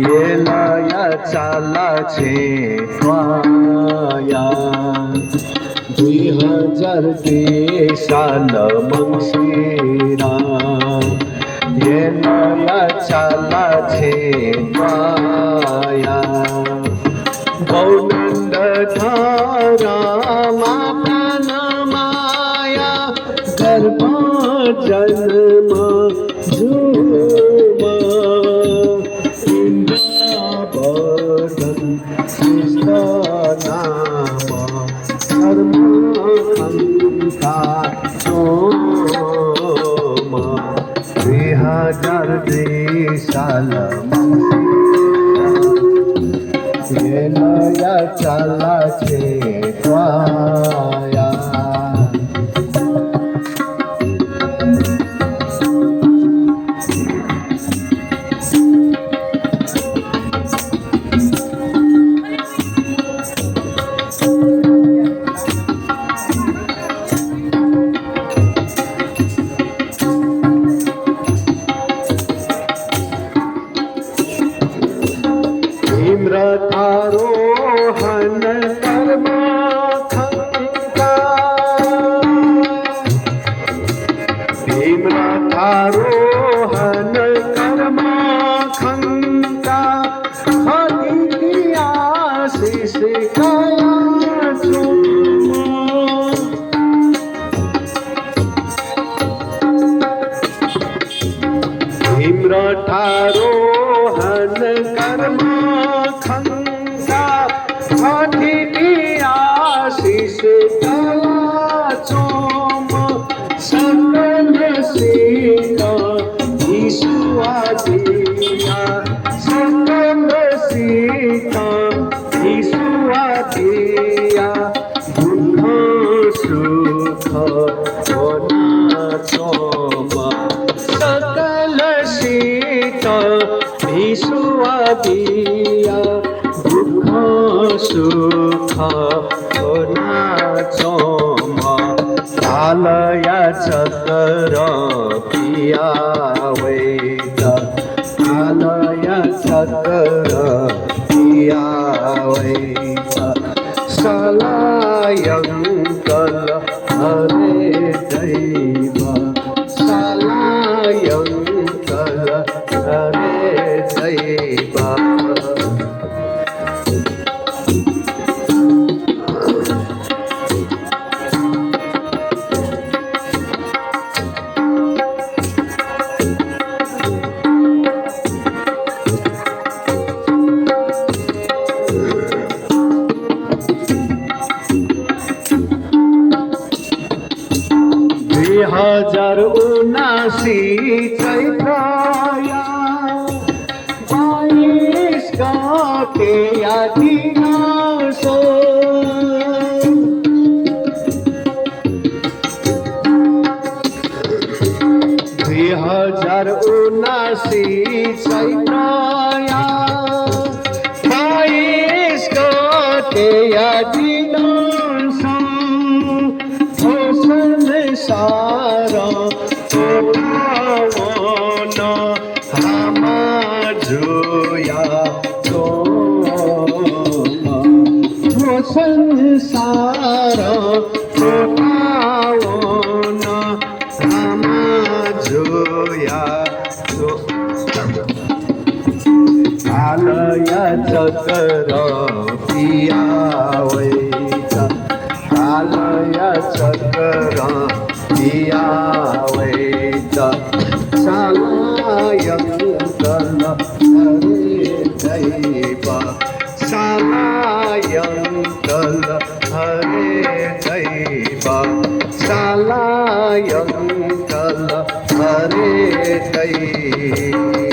येलया चालाचे पाया 2000 साल मंगशिरा येलया चालाचे पाया गौनंद धारा मातन माया गर्भ जन्म झूम इंद्रावतन कृष्णनाम धर्म खंता सोम 2000 साल येलया चालाचे पाया रथारोहण कर्म खंका रथारोहण कर्म खंका आशीष काया रथारोहण कर्म आशीष काया चोम सकल सीता ईशुआ दिया सकल सीता ईशुआ दिया दुख सुख होना चोम सकल सीता ईशुआ दिया सुख होना चोम आलया चक्र पिया वैद आलया चक्र पिया वैद सलायंकल हरे दैव सलायंकल हरे दैव हजार 79 चैत्राया 22 के यादिनासो 2079 चैत्राया 22 के यादिनासो सारा पावन हमाजुया संसार पावन हमाजुया आलया चक्र पिया वैद आलया चक्र पिया वैद सालायंकल हरे दैव सालायंकल हरे दैव सालायंकल हरे दैव